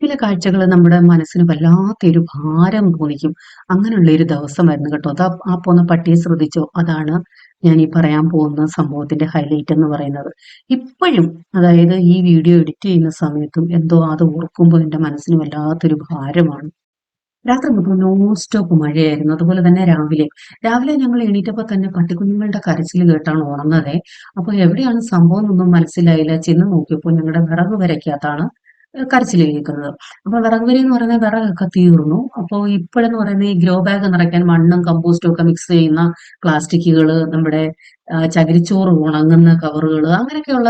ചില കാഴ്ചകൾ നമ്മുടെ മനസ്സിന് വല്ലാത്തൊരു ഭാരം തോന്നിക്കും. അങ്ങനെയുള്ള ഒരു ദിവസമായിരുന്നു കേട്ടോ. ആ പോന്ന പട്ടിയെ ശ്രദ്ധിച്ചോ? അതാണ് ഞാൻ ഈ പറയാൻ പോകുന്ന സംഭവത്തിന്റെ ഹൈലൈറ്റ് എന്ന് പറയുന്നത്. ഇപ്പോഴും അതായത് ഈ വീഡിയോ എഡിറ്റ് ചെയ്യുന്ന സമയത്തും എന്തോ അത് ഓർക്കുമ്പോൾ എന്റെ മനസ്സിന് വല്ലാത്തൊരു ഭാരമാണ്. രാത്രി മുതൽ നോൺ സ്റ്റോപ്പ് മഴയായിരുന്നു. അതുപോലെ തന്നെ രാവിലെ ഞങ്ങൾ എണീറ്റപ്പോ തന്നെ പട്ടിക്കുഞ്ഞുങ്ങളുടെ കരച്ചിൽ കേട്ടാണ് ഉണർന്നതേ. അപ്പൊ എവിടെയാണ് സംഭവം എന്നൊന്നും മനസ്സിലായില്ല. ചെന്ന് നോക്കിയപ്പോൾ ഞങ്ങളുടെ വിറക് വരയ്ക്കകത്താണ് കരച്ചിൽ കേൾക്കുന്നത്. അപ്പൊ വിറക് വര എന്ന് പറയുന്നത് വിറകൊക്കെ തീർന്നു. അപ്പൊ ഇപ്പോഴെന്ന് പറയുന്നത് ഈ ഗ്രോ ബാഗ് നിറയ്ക്കാൻ മണ്ണും കമ്പോസ്റ്റും ഒക്കെ മിക്സ് ചെയ്യുന്ന പ്ലാസ്റ്റിക്കുകള്, നമ്മുടെ ചകിരിച്ചോറ് ഉണങ്ങുന്ന കവറുകള്, അങ്ങനെയൊക്കെയുള്ള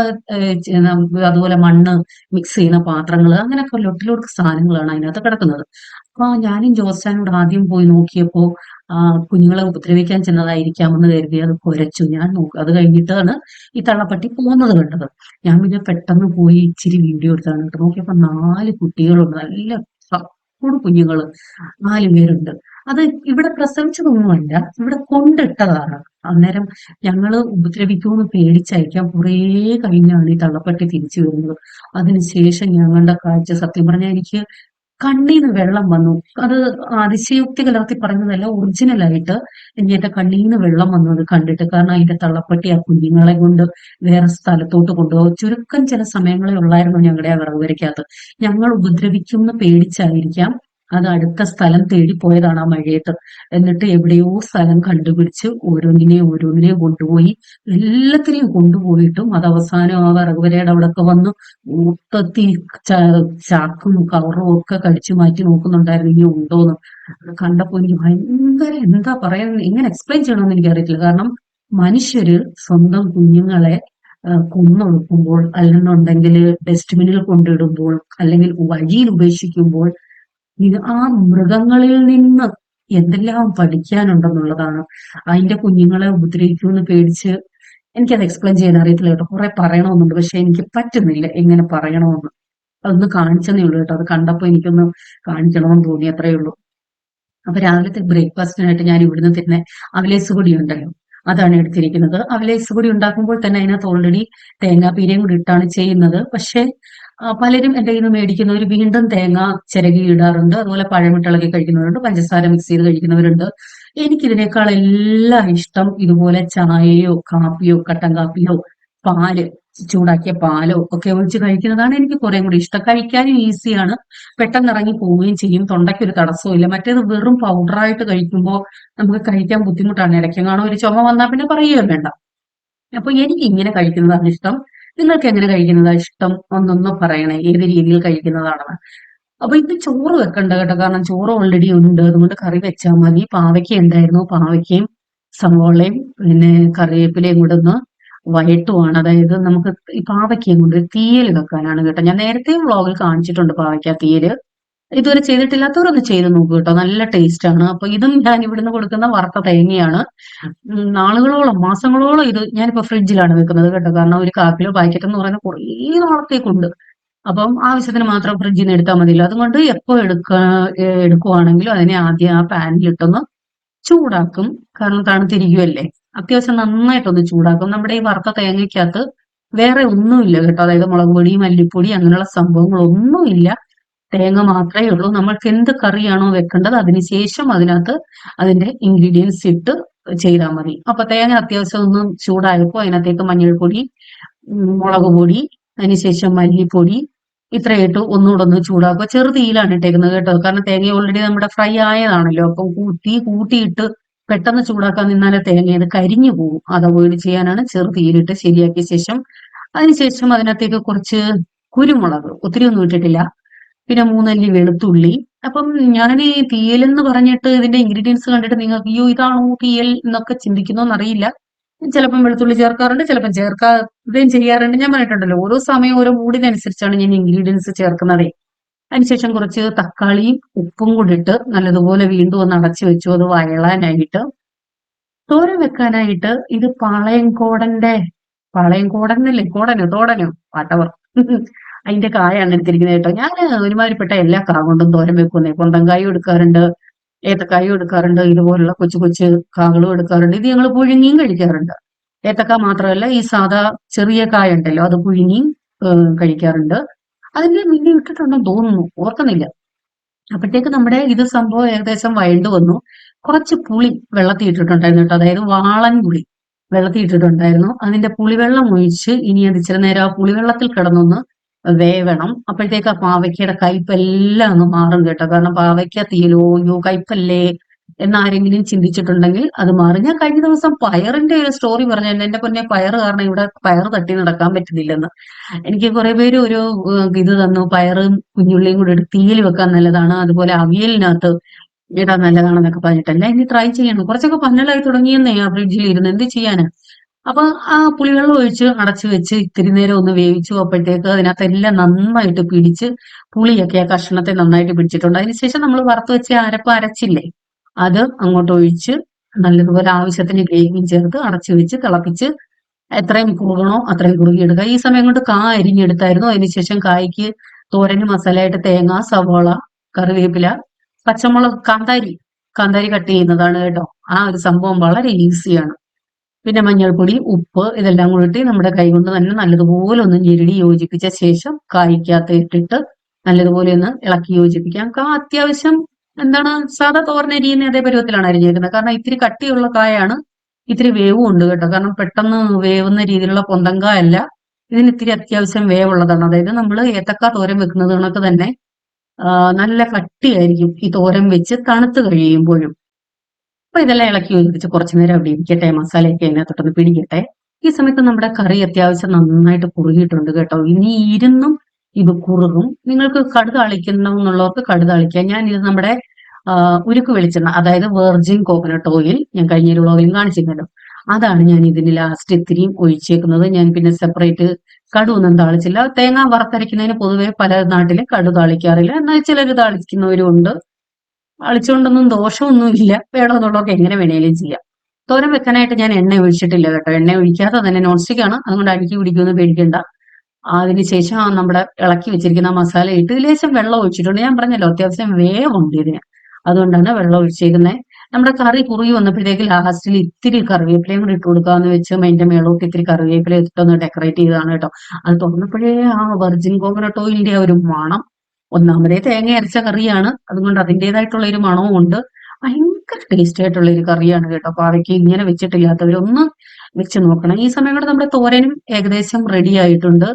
അതുപോലെ മണ്ണ് മിക്സ് ചെയ്യുന്ന പാത്രങ്ങള്, അങ്ങനെയൊക്കെ ലൊട്ടിലൊടുക്ക് സാധനങ്ങളാണ് അതിനകത്ത് കിടക്കുന്നത്. അപ്പൊ ഞാനും ജോസാനും കൂടെ ആദ്യം പോയി നോക്കിയപ്പോ കുഞ്ഞുങ്ങളെ ഉപദ്രവിക്കാൻ ചെന്നതായിരിക്കാമെന്ന് കരുതി അത് കുരച്ചു. അത് കഴിഞ്ഞിട്ടാണ് ഈ തള്ളപ്പട്ടി പോകുന്നത് കണ്ടത്. ഞാൻ പിന്നെ പെട്ടെന്ന് പോയി ഇച്ചിരി വീഡിയോ എടുത്താണ് കേട്ടോ. നോക്കിയപ്പോ 4 കുട്ടികളുണ്ട്. നല്ല പക്കൂട് കുഞ്ഞുങ്ങള് 4 പേരുണ്ട്. അത് ഇവിടെ പ്രസവിച്ചതൊന്നുമല്ല, ഇവിടെ കൊണ്ടിട്ടതാണ്. അന്നേരം ഞങ്ങള് ഉപദ്രവിക്കുമെന്ന് പേടിച്ചയക്കാൻ കുറേ കഴിഞ്ഞാണ് ഈ തള്ളപ്പട്ടി തിരിച്ചു വരുന്നത്. അതിനുശേഷം ഞാൻ കണ്ട കാഴ്ച സത്യം പറഞ്ഞാൽ എനിക്ക് കണ്ണീന്ന് വെള്ളം വന്നു. അത് അതിശയോക്തി കലർത്തി പറഞ്ഞതല്ല, ഒറിജിനലായിട്ട് എനിക്ക് എന്റെ കണ്ണീന്ന് വെള്ളം വന്നു അത് കണ്ടിട്ട്. കാരണം അതിന്റെ തള്ളപ്പട്ടി ആ കുഞ്ഞുങ്ങളെ കൊണ്ട് വേറെ സ്ഥലത്തോട്ട് കൊണ്ടുപോകും. ചുരുക്കം ചില സമയങ്ങളെ ഉള്ളായിരുന്നു ഞങ്ങളുടെ ആ വിറക് വരയ്ക്കകത്ത്. ഞങ്ങൾ ഉപദ്രവിക്കുമെന്ന് പേടിച്ചായിരിക്കാം അത് അടുത്ത സ്ഥലം തേടി പോയതാണ് ആ മഴയത്ത്. എന്നിട്ട് എവിടെയോ സ്ഥലം കണ്ടുപിടിച്ച് ഓരോന്നിനെയും കൊണ്ടുപോയി. എല്ലാത്തിനെയും കൊണ്ടുപോയിട്ടും അത് അവസാനം ആ വിറക് വരയുടെ അവിടെയൊക്കെ വന്ന് മൊത്തത്തിൽ ചാക്കും കവറും ഒക്കെ കടിച്ചു മാറ്റി നോക്കുന്നുണ്ടായിരുന്നു ഇനി ഉണ്ടോന്ന്. അത് കണ്ടപ്പോ എനിക്ക് ഭയങ്കര, എന്താ പറയാ, എങ്ങനെ എക്സ്പ്ലെയിൻ ചെയ്യണമെന്ന് എനിക്കറിയത്തില്ല. കാരണം മനുഷ്യര് സ്വന്തം കുഞ്ഞുങ്ങളെ കൊന്നൊടുക്കുമ്പോൾ, അല്ലെന്നുണ്ടെങ്കിൽ ഡസ്റ്റ്ബിനിൽ കൊണ്ടിടുമ്പോൾ, അല്ലെങ്കിൽ വഴിയിൽ ഉപേക്ഷിക്കുമ്പോൾ, ഇത് ആ മൃഗങ്ങളിൽ നിന്ന് എന്തെല്ലാം പഠിക്കാനുണ്ടെന്നുള്ളതാണ്. അതിന്റെ കുഞ്ഞുങ്ങളെ ഉപദ്രവിക്കുമെന്ന് പേടിച്ച് എനിക്കത് എക്സ്പ്ലെയിൻ ചെയ്യാൻ അറിയത്തില്ല കേട്ടോ. കുറെ പറയണമെന്നുണ്ട്, പക്ഷെ എനിക്ക് പറ്റുന്നില്ല എങ്ങനെ പറയണമെന്ന്. അതൊന്ന് കാണിച്ചെന്നേ ഉള്ളൂ കേട്ടോ. അത് കണ്ടപ്പോ എനിക്കൊന്ന് കാണിക്കണമെന്ന് തോന്നി, അത്രയേ ഉള്ളൂ. അപ്പൊ രാവിലത്തെ ബ്രേക്ക്ഫാസ്റ്റിനായിട്ട് ഞാൻ ഇവിടുന്ന് തന്നെ അവലേസ് പൊടി ഉണ്ടല്ലോ, അതാണ് എടുത്തിരിക്കുന്നത്. അവലേസ് പൊടി ഉണ്ടാക്കുമ്പോൾ തന്നെ അതിനകത്ത് ഓൾറെഡി തേങ്ങാപ്പീരയും കൂടി ഇട്ടാണ് ചെയ്യുന്നത്. പക്ഷെ പലരും എന്റെ കയ്യിൽ നിന്ന് മേടിക്കുന്നവർ വീണ്ടും തേങ്ങ ചിരകി ഇടാറുണ്ട്. അതുപോലെ പഴമിട്ടിളകി കഴിക്കുന്നവരുണ്ട്, പഞ്ചസാര മിക്സ് ചെയ്ത് കഴിക്കുന്നവരുണ്ട്. എനിക്കിതിനേക്കാൾ എല്ലാം ഇഷ്ടം ഇതുപോലെ ചായയോ കാപ്പിയോ കട്ടൻ കാപ്പിയോ പാല്, ചൂടാക്കിയ പാലോ ഒക്കെ ഒഴിച്ച് കഴിക്കുന്നതാണ് എനിക്ക് കുറേം കൂടി ഇഷ്ടം. കഴിക്കാനും ഈസിയാണ്, പെട്ടെന്ന് ഇറങ്ങി പോവുകയും ചെയ്യും, തൊണ്ടയ്ക്കൊരു തടസ്സവും ഇല്ല. മറ്റേത് വെറും പൗഡറായിട്ട് കഴിക്കുമ്പോൾ നമുക്ക് കഴിക്കാൻ ബുദ്ധിമുട്ടാണ്. ഇടയ്ക്കെങ്ങാനും ഒരു ചുമ വന്നാൽ പിന്നെ പറയുകയും വേണ്ട. അപ്പൊ എനിക്ക് ഇങ്ങനെ കഴിക്കുന്നതാണ് ഇഷ്ടം. നിങ്ങൾക്ക് എങ്ങനെ കഴിക്കുന്നതാണ് ഇഷ്ടം? ഒന്നൊന്ന് പറയണേ, ഏത് രീതിയിൽ കഴിക്കുന്നതാണെന്ന്. അപ്പൊ ഇത് ചോറ് വെക്കണ്ട കേട്ടോ, കാരണം ചോറ് ഓൾറെഡി ഉണ്ട്. അതുകൊണ്ട് കറി വെച്ചാൽ മതി. പാവയ്ക്ക ഉണ്ടായിരുന്നു, പാവയ്ക്കയും സവോളയും പിന്നെ കറിവേപ്പിലയും കൂടെ ഒന്ന് വഴട്ടുവാണ്. അതായത് നമുക്ക് ഈ പാവയ്ക്കയും കൊണ്ട് തീയൽ വെക്കാനാണ് കേട്ടോ. ഞാൻ നേരത്തെ വ്ളോഗിൽ കാണിച്ചിട്ടുണ്ട് പാവയ്ക്ക തീയല്. ഇതുവരെ ചെയ്തിട്ടില്ലാത്തവരൊന്ന് ചെയ്ത് നോക്കൂ കേട്ടോ, നല്ല ടേസ്റ്റ് ആണ്. അപ്പൊ ഇതും ഞാൻ ഇവിടുന്ന് കൊടുക്കുന്ന വറുത്ത തേങ്ങയാണ്. നാളുകളോളം, മാസങ്ങളോളം ഇത് ഞാനിപ്പോ ഫ്രിഡ്ജിലാണ് വെക്കുന്നത് കേട്ടോ. കാരണം ഒരു 1/4 കിലോ പാക്കറ്റ് എന്ന് പറയുന്നത് കുറേ നാളത്തേക്കുണ്ട്. അപ്പം ആവശ്യത്തിന് മാത്രം ഫ്രിഡ്ജിൽ നിന്ന് എടുത്താൽ മതിയല്ലോ. അതുകൊണ്ട് എപ്പോ എടുക്കുവാണെങ്കിലും അതിനെ ആദ്യം ആ പാനിലിട്ടൊന്ന് ചൂടാക്കും. കാരണം തണുത്തിരിക്കുവല്ലേ. അത്യാവശ്യം നന്നായിട്ടൊന്ന് ചൂടാക്കും. നമ്മുടെ ഈ വറുത്ത തേങ്ങയ്ക്കകത്ത് വേറെ ഒന്നുമില്ല കേട്ടോ. അതായത് മുളക് പൊടി, മല്ലിപ്പൊടി, അങ്ങനെയുള്ള സംഭവങ്ങളൊന്നുമില്ല. തേങ്ങ മാത്രമേ ഉള്ളൂ. നമ്മൾക്ക് എന്ത് കറിയാണോ വെക്കേണ്ടത് അതിനുശേഷം അതിനകത്ത് അതിന്റെ ഇൻഗ്രീഡിയൻസ് ഇട്ട് ചെയ്താൽ മതി. അപ്പൊ തേങ്ങ അത്യാവശ്യം ഒന്ന് ചൂടായപ്പോ അതിനകത്തേക്ക് മഞ്ഞൾപ്പൊടി, മുളക് പൊടി, അതിനുശേഷം മല്ലിപ്പൊടി, ഇത്രയിട്ട് ഒന്നുകൂടെ ഒന്ന് ചൂടാക്കുക. ചെറു തീയിലാണ് ഇട്ടേക്കുന്നത് കേട്ടോ. കാരണം തേങ്ങ ഓൾറെഡി നമ്മുടെ ഫ്രൈ ആയതാണല്ലോ. അപ്പം കൂട്ടിയിട്ട് പെട്ടെന്ന് ചൂടാക്കാൻ നിന്നാലേ തേങ്ങ അത് കരിഞ്ഞു പോകും. അത് അവോയ്ഡ് ചെയ്യാനാണ് ചെറു തീയിലിട്ട് ശരിയാക്കിയ ശേഷം അതിനുശേഷം അതിനകത്തേക്ക് കുറച്ച് കുരുമുളക്, ഒത്തിരി ഒന്നും ഇട്ടിട്ടില്ല, പിന്നെ 3 അല്ലി വെളുത്തുള്ളി. അപ്പം ഞാൻ ഈ തീയലെന്ന് പറഞ്ഞിട്ട് ഇതിന്റെ ഇൻഗ്രീഡിയൻസ് കണ്ടിട്ട് നിങ്ങൾക്ക് അയ്യോ ഇതാണോ തീയൽ എന്നൊക്കെ ചിന്തിക്കുന്നോന്നറിയില്ല. ചിലപ്പം വെളുത്തുള്ളി ചേർക്കാറുണ്ട്, ചിലപ്പം ചേർക്കാതെയും ചെയ്യാറുണ്ട്. ഞാൻ പറഞ്ഞിട്ടുണ്ടല്ലോ, ഓരോ സമയം ഓരോ മൂഡിനനുസരിച്ചാണ് ഞാൻ ഇൻഗ്രീഡിയൻസ് ചേർക്കുന്നതേ. അതിനുശേഷം കുറച്ച് തക്കാളിയും ഉപ്പും കൂടി ഇട്ട് നല്ലതുപോലെ വീണ്ടും ഒന്ന് അടച്ചു വെച്ചു. അത് വയളാനായിട്ട്, തോരൻ വെക്കാനായിട്ട് ഇത് പാളയംകോടനല്ലേ, തോടനോ വാട്ടവർ, അതിന്റെ കായാണ് എടുത്തിരിക്കുന്നത് കേട്ടോ. ഞാൻ ഒരുമാതിരിപ്പെട്ട എല്ലാ കാ കൊണ്ടും തോരൻ വെക്കുന്നേ. കൊണ്ടൻകായും എടുക്കാറുണ്ട്, ഏത്തക്കായും എടുക്കാറുണ്ട്, ഇതുപോലുള്ള കൊച്ചു കൊച്ചു കാകളും എടുക്കാറുണ്ട്. ഇത് ഞങ്ങൾ പുഴുങ്ങിയും കഴിക്കാറുണ്ട്. ഏത്തക്ക മാത്രമല്ല, ഈ സാധാ ചെറിയ കായ ഉണ്ടല്ലോ അത് പുഴുങ്ങിയും കഴിക്കാറുണ്ട്. അതിന്റെ വീഡിയോ ഇട്ടിട്ടുണ്ടെന്ന് തോന്നുന്നു, ഓർക്കുന്നില്ല. അപ്പോഴത്തേക്ക് നമ്മുടെ ഇത് സംഭവം ഏകദേശം വഴണ്ടു വന്നു. കുറച്ച് പുളി വെള്ളത്തിൽ ഇട്ടിട്ടുണ്ടായിരുന്നു കേട്ടോ, അതായത് വാളൻ പുളി വെള്ളത്തിൽ ഇട്ടിട്ടുണ്ടായിരുന്നു. അതിന്റെ പുളിവെള്ളം ഒഴിച്ച് ഇനി അത് ഇച്ചിരി നേരം ആ പുളിവെള്ളത്തിൽ കിടന്നൊന്ന് വേവണം. അപ്പോഴത്തേക്ക് ആ പാവയ്ക്കയുടെ കയ്പെല്ലാം അങ്ങ് മാറും കേട്ടോ. കാരണം പാവയ്ക്ക തീയിലോ യോ കയ്പല്ലേ എന്നാരെങ്കിലും ചിന്തിച്ചിട്ടുണ്ടെങ്കിൽ അത് മാറും. ഞാൻ കഴിഞ്ഞ ദിവസം പയറിന്റെ ഒരു സ്റ്റോറി പറഞ്ഞായിരുന്നു. എന്റെ പൊന്നെ, പയറ് കാരണം ഇവിടെ പയറ് തട്ടി നടക്കാൻ പറ്റുന്നില്ലെന്ന്. എനിക്ക് കുറെ പേര് ഒരു ഇത് തന്നു, പയറും കുഞ്ഞുള്ളിയും കൂടി ഇട്ട് തീയിൽ വെക്കാൻ നല്ലതാണ്, അതുപോലെ അവിയലിനകത്ത് ഇടാൻ നല്ലതാണെന്നൊക്കെ പറഞ്ഞിട്ടല്ല. ഇനി ട്രൈ ചെയ്യണം. കുറച്ചൊക്കെ പന്നലായി തുടങ്ങിയെന്നേ ആ ഫ്രിഡ്ജിൽ ഇരുന്ന്, എന്ത് ചെയ്യാനാ. അപ്പൊ ആ പുളിവെള്ളം ഒഴിച്ച് അടച്ചു വെച്ച് ഇത്തിരി നേരം ഒന്ന് വേവിച്ചു. അപ്പോഴത്തേക്ക് അതിനകത്ത് എല്ലാം നന്നായിട്ട് പിടിച്ച് പുളിയൊക്കെ ആ കഷ്ണത്തെ നന്നായിട്ട് പിടിച്ചിട്ടുണ്ട്. അതിനുശേഷം നമ്മൾ വറുത്ത് വെച്ച അരപ്പ് അരച്ചില്ലേ, അത് അങ്ങോട്ട് ഒഴിച്ച് നല്ലതുപോലെ ആവശ്യത്തിന് ഗ്രേവിയും ചേർത്ത് അടച്ചു വെച്ച് തിളപ്പിച്ച് എത്രയും കുറുകണോ അത്രയും കുറുകിയെടുക്കുക. ഈ സമയം കൊണ്ട് അരിഞ്ഞെടുത്തായിരുന്നു. അതിനുശേഷം കായ്ക്ക് തോരന് മസാലയായിട്ട് തേങ്ങ, സവോള, കറിവേപ്പില, പച്ചമുളക്, കാന്താരി കാന്താരി കട്ട് ചെയ്യുന്നതാണ് കേട്ടോ. ആ ഒരു സംഭവം വളരെ ഈസിയാണ്. പിന്നെ മഞ്ഞൾപ്പൊടി, ഉപ്പ് ഇതെല്ലാം കൂടി നമ്മുടെ കൈ കൊണ്ട് തന്നെ നല്ലതുപോലെ ഒന്ന് ഞെരടി യോജിപ്പിച്ച ശേഷം കായ്ക്കകത്ത് ഇട്ടിട്ട് നല്ലതുപോലെ ഒന്ന് ഇളക്കി യോജിപ്പിക്കാം. അത്യാവശ്യം എന്താണ് സാധാ തോരൻ അരിയുന്ന അതേ പരുവത്തിലാണ് അരിഞ്ഞേക്കുന്നത്. കാരണം ഇത്തിരി കട്ടിയുള്ള കായാണ്, ഇത്തിരി വേവും ഉണ്ട് കേട്ടോ. കാരണം പെട്ടെന്ന് വേവുന്ന രീതിയിലുള്ള പൊന്തങ്കായല്ല, ഇതിന് ഇത്തിരി അത്യാവശ്യം വേവുള്ളതാണ്. അതായത് നമ്മൾ ഏത്തക്ക തോരൻ വെക്കുന്നത് കണക്ക് തന്നെ നല്ല കട്ടിയായിരിക്കും ഈ തോരൻ വെച്ച് തണുത്ത് കഴിയുമ്പോഴും. അപ്പൊ ഇതെല്ലാം ഇളക്കി യോജിപ്പിച്ച് കുറച്ചു നേരം അവിടെ ഇരിക്കട്ടെ, മസാലയൊക്കെ അതിനകത്തൊട്ടൊന്ന് പിടിക്കട്ടെ. ഈ സമയത്ത് നമ്മുടെ കറി അത്യാവശ്യം നന്നായിട്ട് കുറുകിയിട്ടുണ്ട് കേട്ടോ. ഇനി ഇരുന്നും ഇത് കുറുകും. നിങ്ങൾക്ക് കടുക് താളിക്കണമെന്നുള്ളവർക്ക് കടുക് താളിക്കാം. ഞാൻ ഇത് നമ്മുടെ ഉരുക്ക് വെളിച്ചെണ്ണ, അതായത് വെർജിൻ കോക്കനട്ട് ഓയിൽ, ഞാൻ കഴിഞ്ഞ ഒരു വ്ളോഗിലും കാണിച്ചിരുന്നല്ലോ, അതാണ് ഞാൻ ഇതിന് ലാസ്റ്റ് ഇത്തിരിയും ഒഴിച്ചേക്കുന്നത്. ഞാൻ പിന്നെ സെപ്പറേറ്റ് കടുവൊന്നും താളിച്ചില്ല. തേങ്ങ വറുത്തരയ്ക്കുന്നതിന് പൊതുവെ പല നാട്ടിലും കടുക് താളിക്കാറില്ല, എന്നാൽ ചിലർ താളിക്കുന്നവരും ഉണ്ട്. താളിച്ചുകൊണ്ടൊന്നും ദോഷമൊന്നും ഇല്ല, വേണമെന്നുള്ളവർക്ക് എങ്ങനെ വേണേലും ചെയ്യാം. തോരൻ വെക്കാനായിട്ട് ഞാൻ എണ്ണ ഒഴിച്ചിട്ടില്ല കേട്ടോ. എണ്ണ ഒഴിക്കാതെ തന്നെ നോൺ സ്റ്റിക്ക് ആണ്, അതുകൊണ്ട് അടുക്കി പിടിക്കുമെന്ന് പേടിക്കണ്ട. അതിനുശേഷം നമ്മുടെ ഇളക്കി വെച്ചിരിക്കുന്ന മസാല ഇട്ട് ലേശം വെള്ളം ഒഴിച്ചിട്ടുണ്ട്. ഞാൻ പറഞ്ഞല്ലോ അത്യാവശ്യം വേവുണ്ട് ഇതിന്, അതുകൊണ്ടാണ് വെള്ളം ഒഴിച്ചേക്കുന്നത്. നമ്മുടെ കറി കുറുകി വന്നപ്പോഴത്തേക്ക് ലാസ്റ്റിൽ ഇത്തിരി കറിവേപ്പിലയും കൂടി ഇട്ട് കൊടുക്കാന്ന് വെച്ച് അതിന്റെ മേളോട്ട് ഇത്തിരി കറിവേപ്പില ഇട്ടൊന്ന് ഡെക്കറേറ്റ് ചെയ്തതാണ് കേട്ടോ. അത് തുറന്നപ്പോഴേ ആ വെർജിൻ കോക്കനട്ട് ഓയിലിന്റെ ആ ഒരു മണം, ഒന്നാമതേ തേങ്ങ അരച്ച കറിയാണ്, അതുകൊണ്ട് അതിൻ്റെതായിട്ടുള്ള ഒരു മണവും ഉണ്ട്. ഭയങ്കര ടേസ്റ്റ് ആയിട്ടുള്ള ഒരു കറിയാണ് കേട്ടോ. പാവയ്ക്ക് ഇങ്ങനെ വെച്ചിട്ടില്ലാത്തവരൊന്ന് വെച്ച് നോക്കണം. ഈ സമയം കൊണ്ട് നമ്മുടെ തോരനും ഏകദേശം റെഡി ആയിട്ടുണ്ട്.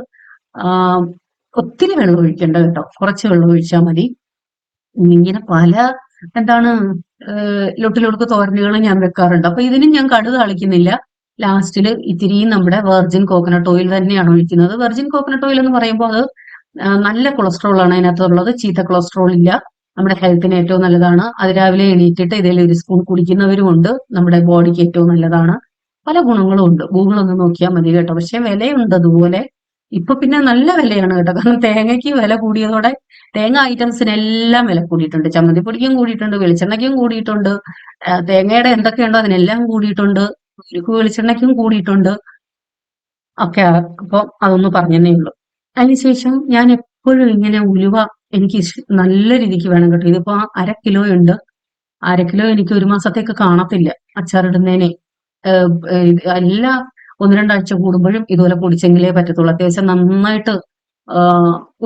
ഒത്തിരി വെള്ളം ഒഴിക്കണ്ട കേട്ടോ, കുറച്ച് വെള്ളം ഒഴിച്ചാൽ മതി. ഇങ്ങനെ പല എന്താണ് ലൊട്ടിലൊടുക്ക് തോരനുകൾ ഞാൻ വെക്കാറുണ്ട്. അപ്പൊ ഇതിനും ഞാൻ കടുക് താളിക്കുന്നില്ല. ലാസ്റ്റിൽ ഇത്തിരി നമ്മുടെ വെർജിൻ കോക്കനട്ട് ഓയിൽ തന്നെയാണ് ഒഴിക്കുന്നത്. വെർജിൻ കോക്കനട്ട് ഓയിൽ എന്ന് പറയുമ്പോൾ അത് നല്ല കൊളസ്ട്രോൾ ആണ് അതിനകത്തുള്ളത്, ചീത്ത കൊളസ്ട്രോൾ ഇല്ല. നമ്മുടെ ഹെൽത്തിന് ഏറ്റവും നല്ലതാണ്. അത് രാവിലെ എണീറ്റിട്ട് ഇതിൽ ഒരു സ്പൂൺ കുടിക്കുന്നവരും ഉണ്ട്. നമ്മുടെ ബോഡിക്ക് ഏറ്റവും നല്ലതാണ്. പല ഗുണങ്ങളും ഉണ്ട്. ഗൂഗിൾ ഒന്ന് നോക്കിയാൽ മതി കേട്ടോ. പക്ഷെ വിലയുണ്ട് അതുപോലെ. ഇപ്പൊ പിന്നെ നല്ല വിലയാണ് കേട്ടോ. കാരണം തേങ്ങയ്ക്ക് വില കൂടിയതോടെ തേങ്ങ ഐറ്റംസിനെല്ലാം വില കൂടിയിട്ടുണ്ട്. ചമ്മന്തിപ്പൊടിക്കും കൂടിയിട്ടുണ്ട്, വെളിച്ചെണ്ണയ്ക്കും കൂടിയിട്ടുണ്ട്, തേങ്ങയുടെ എന്തൊക്കെയുണ്ടോ അതിനെല്ലാം കൂടിയിട്ടുണ്ട്, ഉരുക്ക് വെളിച്ചെണ്ണയ്ക്കും കൂടിയിട്ടുണ്ട് ഒക്കെ. അപ്പൊ അതൊന്ന് പറഞ്ഞതേ ഉള്ളൂ. അതിനുശേഷം ഞാൻ എപ്പോഴും ഇങ്ങനെ ഉലുവ എനിക്ക് നല്ല രീതിക്ക് വേണം കേട്ടോ. ഇതിപ്പോ 1/2 കിലോ ഉണ്ട്. 1/2 കിലോ എനിക്ക് ഒരു മാസത്തേക്ക് കാണത്തില്ല അച്ചാറിടുന്നതിനെ. എല്ലാ 1-2 ആഴ്ച കൂടുമ്പോഴും ഇതുപോലെ പൊടിച്ചെങ്കിലേ പറ്റത്തുള്ളൂ. അത്യാവശ്യം നന്നായിട്ട്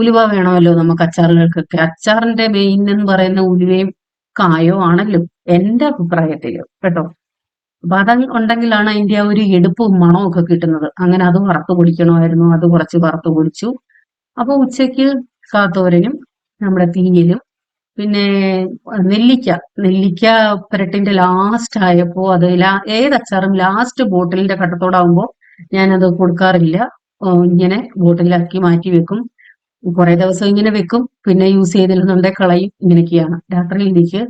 ഉലുവ വേണമല്ലോ നമുക്ക് അച്ചാറുകൾക്കൊക്കെ. അച്ചാറിന്റെ മെയിൻ എന്ന് പറയുന്ന ഉലുവയും കായോ ആണല്ലോ എന്റെ അഭിപ്രായത്തില് കേട്ടോ. അപ്പൊ അത് ഉണ്ടെങ്കിലാണ് അതിന്റെ ആ ഒരു എടുപ്പും മണവും ഒക്കെ കിട്ടുന്നത്. അങ്ങനെ അത് വറുത്ത് പൊടിക്കണമായിരുന്നു, അത് കുറച്ച് വറുത്ത് പൊടിച്ചു. അപ്പൊ ഉച്ചയ്ക്ക് കാത്തോരനും നമ്മുടെ തീയലും പിന്നെ നെല്ലിക്ക നെല്ലിക്ക പുരട്ടിന്റെ ലാസ്റ്റ് ആയപ്പോ അത് ഏത് അച്ചാറും ലാസ്റ്റ് ബോട്ടിലിന്റെ ഘട്ടത്തോടാവുമ്പോ ഞാനത് കൊടുക്കാറില്ല. ഇങ്ങനെ ബോട്ടിലാക്കി മാറ്റി വെക്കും. കുറെ ദിവസം ഇങ്ങനെ വെക്കും, പിന്നെ യൂസ് ചെയ്തില്ലെന്നുണ്ടെങ്കിൽ കളയും. ഇങ്ങനെയൊക്കെയാണ്. രാത്രി എനിക്ക്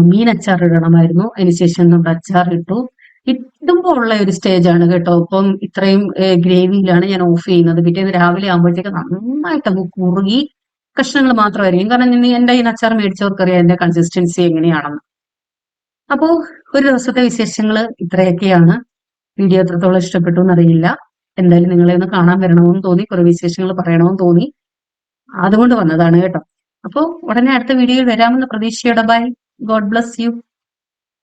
മീൻ അച്ചാർ ഇടണമായിരുന്നു. അതിനുശേഷം നമ്മുടെ അച്ചാർ ഇട്ടു. ഇടുമ്പോ ഉള്ള ഒരു സ്റ്റേജാണ് കേട്ടോ. ഇപ്പം ഇത്രയും ഗ്രേവിയിലാണ് ഞാൻ ഓഫ് ചെയ്യുന്നത്. പിറ്റേന്ന് രാവിലെ ആകുമ്പോഴത്തേക്ക് നന്നായിട്ട് അങ്ങ് കുറുകി കഷ്ണങ്ങൾ മാത്രമായിരിക്കും. കാരണം എന്റെ ഈ അച്ചാർ മേടിച്ചവർക്കറിയാം എന്റെ കൺസിസ്റ്റൻസി എങ്ങനെയാണെന്ന്. അപ്പോ ഒരു ദിവസത്തെ വിശേഷങ്ങൾ ഇത്രയൊക്കെയാണ്. വീഡിയോ എത്രത്തോളം ഇഷ്ടപ്പെട്ടു എന്നറിയില്ല. എന്തായാലും നിങ്ങളെ ഒന്ന് കാണാൻ വരണമെന്ന് തോന്നി, കുറെ വിശേഷങ്ങൾ പറയണമെന്ന് തോന്നി, അതുകൊണ്ട് വന്നതാണ് കേട്ടോ. അപ്പോ ഉടനെ അടുത്ത വീഡിയോയിൽ വരാമെന്ന പ്രതീക്ഷയോടെ ബൈ. God bless you.